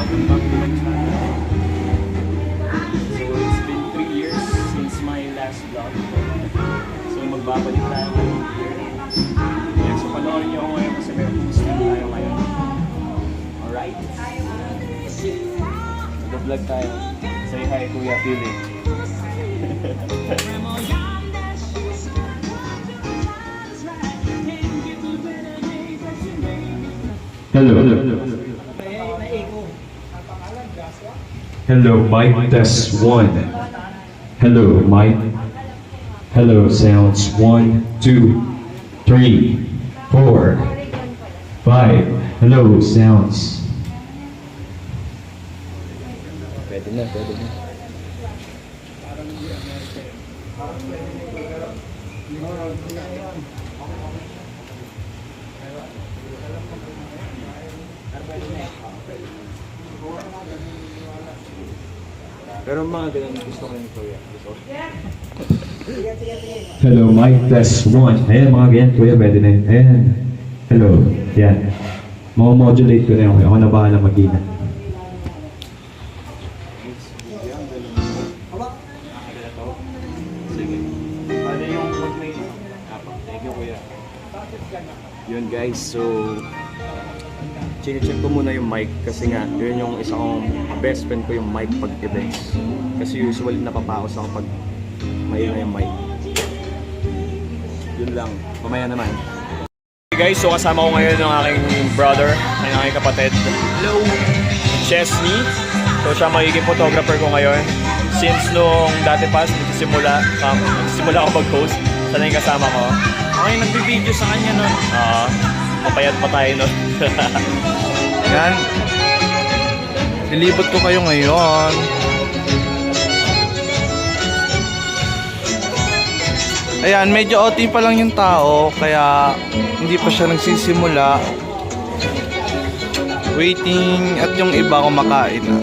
welcome back to my channel. So it's been 3 years since my last vlog. So magbabalik tayo ngayon here. Yan, so panoorin niyo ako ngayon kasi may posting tayo ngayon. Alright? Mag-vlog tayo. Say hi Kuya Philip. Hello. Hello, mic test 1. Hello, mic. Hello, sounds 1, 2, 3, 4, 5. Hello, sounds. Pwede na, pwede na. Pero mga ganun gusto ko yung Kuya. Hello, mic test 1. Ayan, mga ganyan, kuya, pwede na yun. Ayan. Hello. Yan. Mamomodulate ko na yun. Ako na bahala mag-ina. Sige. Ano yung pag may... Thank you, Kuya. Yun guys, so... Chine-check ko muna yung mic kasi nga, yun yung isa kong best friend ko yung mic pag events. Kasi usually napapaos ako pag maingay yung mic. Yun lang, mamaya naman. Hey guys, so kasama ko ngayon ng aking brother, ang aking kapatid. Hello! Chesney. So siya magiging photographer ko ngayon. Since nung dati pa, nagsisimula ako mag-post. Siya na yung kasama ko. Okay, nagbibideo sa kanya nun. Mapayat pa tayo nun. Yan. Nilibot ko kayo ngayon. Ayan, medyo OT pa lang yung tao, kaya hindi pa siya nagsisimula. Waiting at yung iba kumakain na.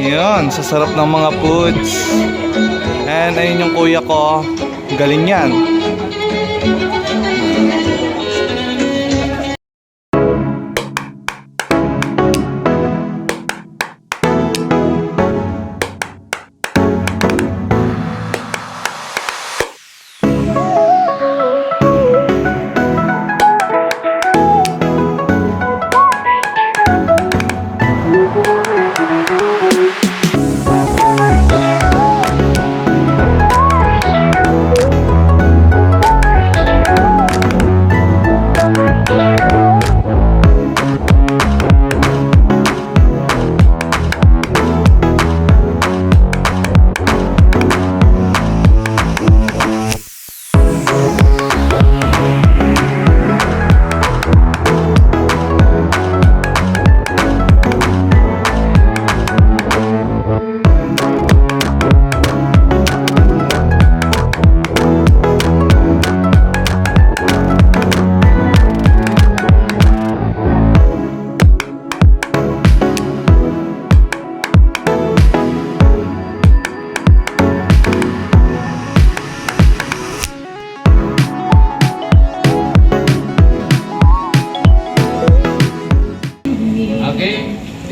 Yun, sa sarap ng mga foods. And ayun yung kuya ko. Galing yan.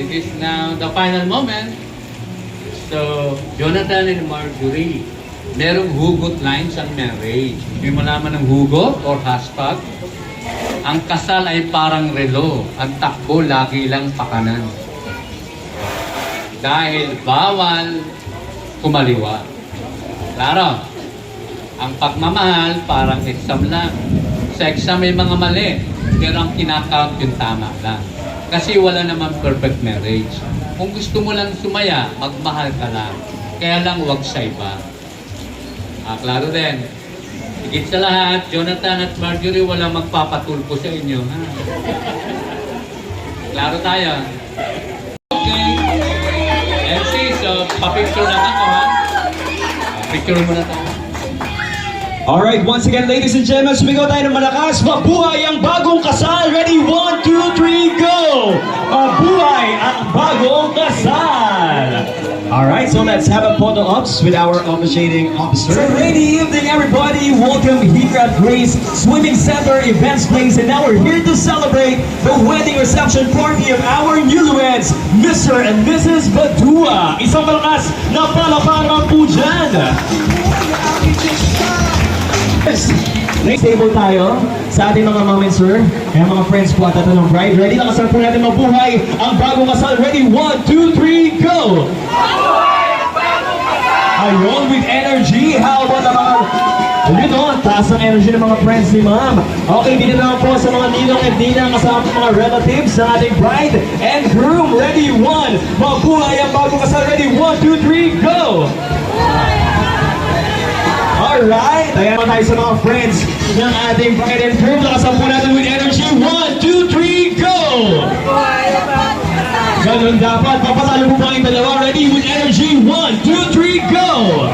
This is now the final moment. So, Jonathan and Marjorie, merong hugot lines ang marriage. Hindi mo naman ng hugot or hashtag. Ang kasal ay parang relo. Ang takbo lagi lang pakanan. Dahil bawal kumaliwa. Klaro, ang pagmamahal parang exam lang. Sa exam may mga mali, pero ang kinakount yung tama lang. Kasi wala naman perfect marriage. Kung gusto mo lang sumaya, magmahal ka lang. Kaya lang huwag sa iba. Klaro din. Higit sa lahat, Jonathan at Marjorie, walang magpapatulpo sa inyo. Ha? Klaro tayo. Okay. MC, so pa-picture lang ako ha. Picture mo na tayo. Alright, once again, ladies and gentlemen, sumigaw tayo ng malakas. Mabuhay ang bagong kasal! Ready? 1, 2, 3, go! Mabuhay ang bagong kasal! Alright, so let's Let's have a photo ops with our officiating officer. So, rainy evening, everybody. Welcome here at Grace Swimming Center Events Place, and now we're here to celebrate the wedding reception party of our newlyweds, Mr. and Mrs. Badua. Isang malakas na palakpakan po dyan. Next table tayo sa ating mga mom and sir. Kaya mga friends po at ng bride. Ready na kasal po natin mabuhay ang bagong kasal. Ready? 1, 2, 3, go! Ayun, with energy. How about the mga... Yun o, taas ng energy ng mga friends ni ma'am. Okay, dito naman po sa mga ninong at ninang kasama po mga relatives ng ating bride and groom. Ready? 1, mabuhay ang bagong kasal. Ready? 1, 2, 3, go! Alright, ayan pa tayo sa mga friends ng ating bride and groom. Lakasan po natin with energy. 1, 2, 3, go! Ganun dapat. Papatalo po pa yung dalawa. Ready? With energy. 1, 2, 3, go!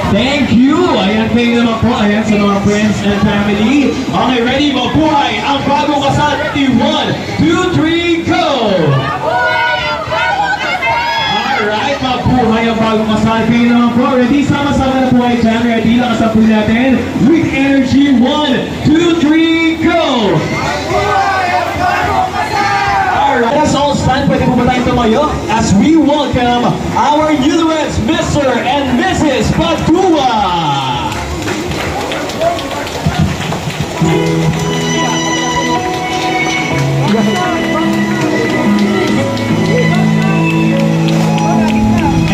Thank you! Ayan, thank you naman po. Ayan sa mga friends and family. Okay, ready? Mabuhay ang bagong kasal. Ready? 1, 2, 3, go! Alright, mabuhay ang bagong kasal. Kayo naman po. Ready? Sama-sama na po kayo dyan. Ready? Lakasan po natin. With energy. 1, 2, 3, go! Alright, let's all stand. Pwede po ba tayong tumayo as we welcome our newlyweds, Mr. and Mrs. Badua.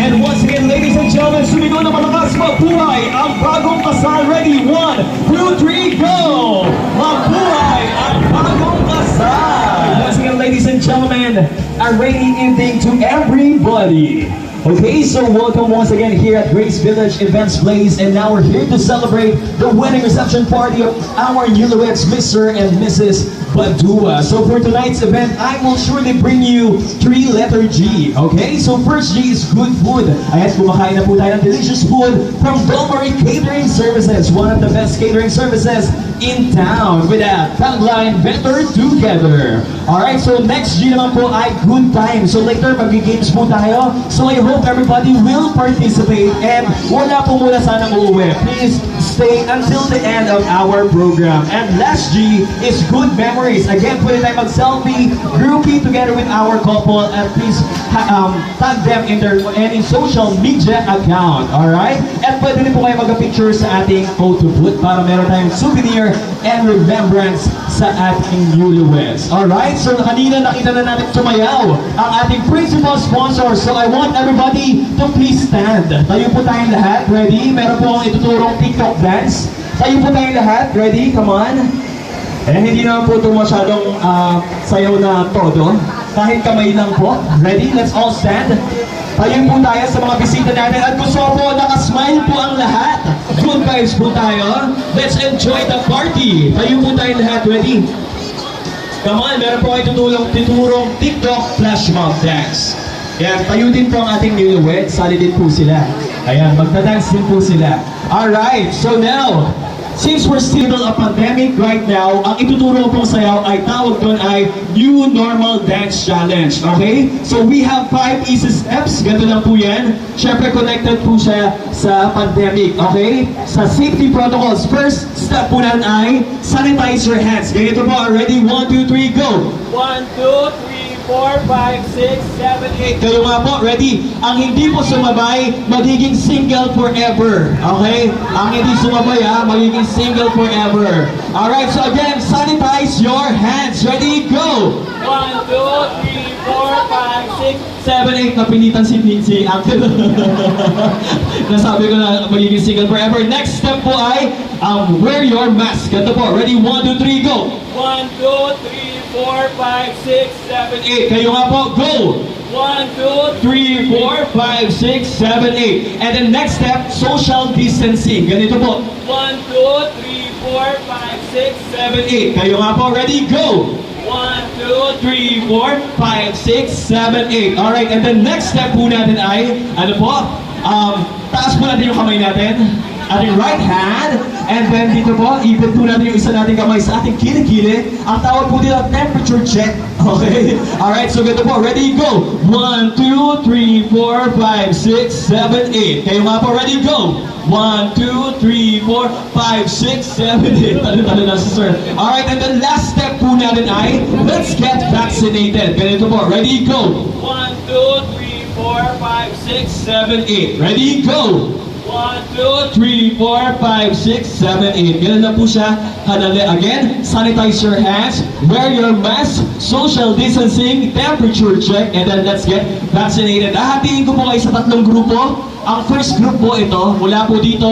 And once again, ladies and gentlemen, sumigaw na malakas, mabuhay ang bagong kasal. Ready? 1, 2, 3, go! Mabuhay ang bagong kasal! Once again, ladies and gentlemen, a rainy evening to everybody. Okay, so welcome once again here at Grace Village Events Place, and now we're here to celebrate the wedding reception party of our newlyweds, Mr. and Mrs. Badua. So for tonight's event, I will surely bring you 3 letter G. Okay, so first G is good food. Ayan, kumakain na po tayo ng delicious food from Dolmary Catering Services, one of the best catering services in town with a tagline, better together. Alright, so next G naman po ay good time. So later, mag-games po tayo. So I hope everybody will participate, and wala po muna sanang uuwi. Please stay until the end of our program. And last G is good memories. Again, pwede tayo mag-selfie, groupie together with our couple, and please tag them in their any social media account. Alright? And pwede rin po kayo mag-picture sa ating photo booth para meron tayong souvenir and remembrance sa ating newlyweds. Alright? So kanina nakita na natin sumayaw ang ating principal sponsor. So I want everybody to please stand. Tayo po tayong lahat. Ready? Meron po akong ituturong TikTok dance. Tayo po tayong lahat. Ready? Come on. Eh, hindi naman po ito masyadong sayaw na todo. Kahit kamay lang po. Ready? Let's all stand. Tayo po tayo sa mga bisita natin. At gusto po, nakasmile po ang lahat. Good vibes po tayo. Let's enjoy the party. Tayo po tayo lahat. Ready? Come on, meron po kayo titurong TikTok flash mob dance. Yan, tayo din po ang ating newlyweds. Sali din po sila. Ayan, magdadance din po sila. Alright, so now, since we're still in a pandemic right now, ang ituturo pong sayaw ay tawag doon ay New Normal Dance Challenge. Okay? So we have 5 easy steps. Ganito lang po yan. Siyempre connected po siya sa pandemic. Okay? Sa safety protocols. First step po natin ay sanitize your hands. Ganito po. Ready? 1, 2, 3, go! 1, 2, 3, 4, 5, 6, 7, 8. Kayo nga po, ready? Ang hindi po sumabay, magiging single forever. Okay? Ang hindi sumabay magiging single forever. Alright, so again, sanitize your hands. Ready? Go! 1, 2, 3, 4, 5, 6, 7, 8. Napilitan si Uncle. Nasabi ko na magiging single forever. Next step po ay wear your mask. Ganito po. Ready? 1, 2, 3, go! 1, 2, 3, 4, 5, 6, 7, 8. Kayo nga po, go! 1, 2, 3, 4, 5, 6, 7, 8. And then next step, social distancing. Ganito po. 1, 2, 3, 4, 5, 6, 7, 8. Kayo nga po, ready? Go! 1, 2, 3, 4, 5, 6, 7, 8. Alright, and the next step po natin ay, ano po? Taas po natin yung kamay natin. ating right hand. And then dito po, ipit po natin yung isa nating kamay sa ating kilikili. Ang tawag po dito, temperature check. Okay? Alright, so ganito po. Ready, go! 1, 2, 3, 4, 5, 6, 7, 8. Kayo nga po, ready, go! 1, 2, 3, 4, 5, 6, 7, 8. Talo-talo na si sir. Alright, and then last step po natin ay, let's get vaccinated. Ganito po, ready, go! 1, 2, 3, 4, 5, 6, 7, 8. Ready, go! 1, 2, 3, 4, 5, 6, 7, 8. Ganun na po siya. Kadali. Again, sanitize your hands, wear your mask, social distancing, temperature check, and then let's get vaccinated. Hahatiin ko po kayo sa tatlong grupo. Ang first group po ito, mula po dito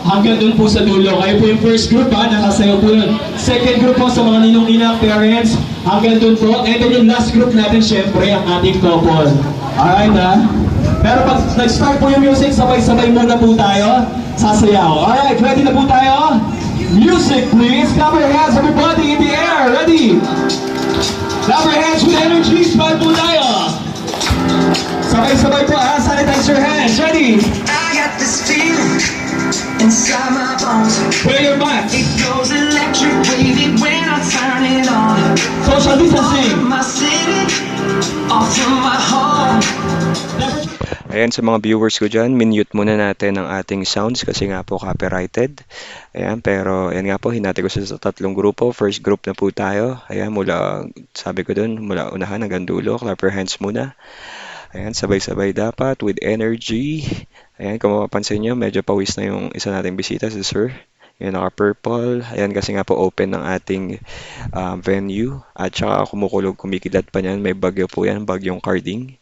hanggang dun po sa dulo. Kayo po yung first group ha, nakasayo po yun. Second group po sa mga ninong-ninang parents, hanggang dun po. And then yung last group natin, syempre, ang ating couple. Alright ha? Pero pag nag-start po yung music, sabay-sabay muna po tayo. Sasayaw. Alright, ready na po tayo? Music, please. Clap your hands, everybody, in the air. Ready? Clap your hands with energy. Start po tayo. Sabay-sabay po ha. Sanitize your hands. Ready? I got this feeling inside my bones. Wear your mask. It goes electric wavy when I turn it on. Social Off distancing. from my city, off from my home. Ayan, sa mga viewers ko dyan, minute muna natin ang ating sounds kasi nga po copyrighted. Ayan, pero ayan nga po, hinati ko sa tatlong grupo. First group na po tayo. Ayan, mula, sabi ko dun, mula unahan hanggang dulo. Clap your hands muna. Ayan, sabay-sabay dapat with energy. Ayan, kung mapapansin nyo, medyo pawis na yung isa nating bisita, si Sir. Ayan, naka-purple. Ayan, kasi nga po open ng ating venue. At saka kumukulog, kumikilat pa niyan. May bagyo po yan, bagyong Carding.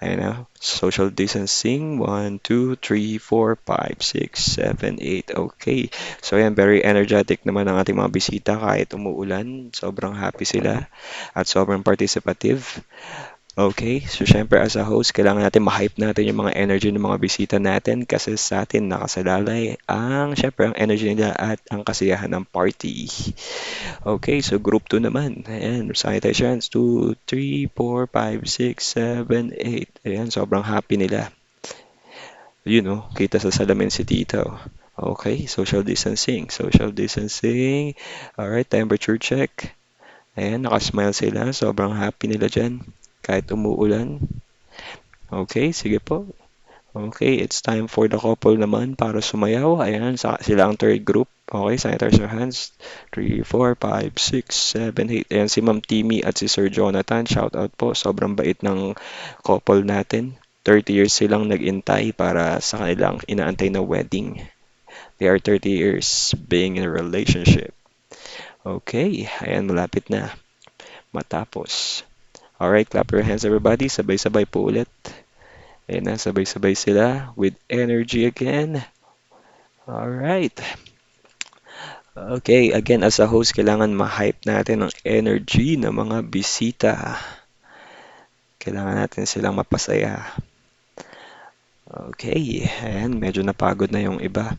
Ayan na, social distancing, 1, 2, 3, 4, 5, 6, 7, 8, okay. So ayan, very energetic naman ang ating mga bisita kahit umuulan, sobrang happy sila at sobrang participative. Okay, so syempre as a host, kailangan natin ma-hype natin yung mga energy ng mga bisita natin kasi sa atin nakasalalay ang syempre ang energy nila at ang kasiyahan ng party. Okay, so group 2 naman. Ayan, sanitizations 2, 3, 4, 5, 6, 7, 8. Ayan, sobrang happy nila. You know, kita sa salamin si Tito. Okay, social distancing. Social distancing. Alright, temperature check. Ayan, nakasmile sila. Sobrang happy nila dyan. Kahit umuulan. Okay, sige po. Okay, it's time for the couple naman para sumayaw. Ayan, sila ang third group. Okay, sanitize your hands. 3, 4, 5, 6, 7, 8. Ayan, si Ma'am Timmy at si Sir Jonathan. Shout out po. Sobrang bait ng couple natin. 30 years silang nag-intay para sa kanilang inaantay na wedding. They are 30 years being in a relationship. Okay, ayan, malapit na matapos. Alright, clap your hands everybody. Sabay-sabay po ulit. Ayan na, sabay-sabay sila with energy again. Alright. Okay, again as a host, kailangan ma-hype natin ang energy ng mga bisita. Kailangan natin silang mapasaya. Okay, ayan, medyo napagod na yung iba.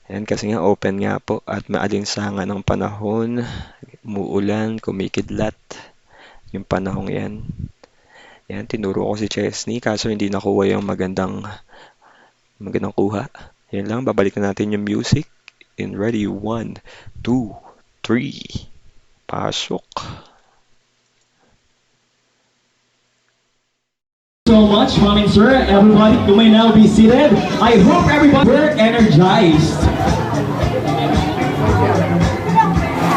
Ayan, kasi nga open nga po at maalinsangan ng panahon. Umuulan, kumikidlat. Yung panahong yan. Yan, tinuro ko si Chesney kaso hindi nakuha yung magandang kuha. Yan lang, babalikan natin yung music. In ready, 1, 2, 3. Pasok. So much, Ma'am and Sir. Everybody, you may now be seated. I hope everybody were energized.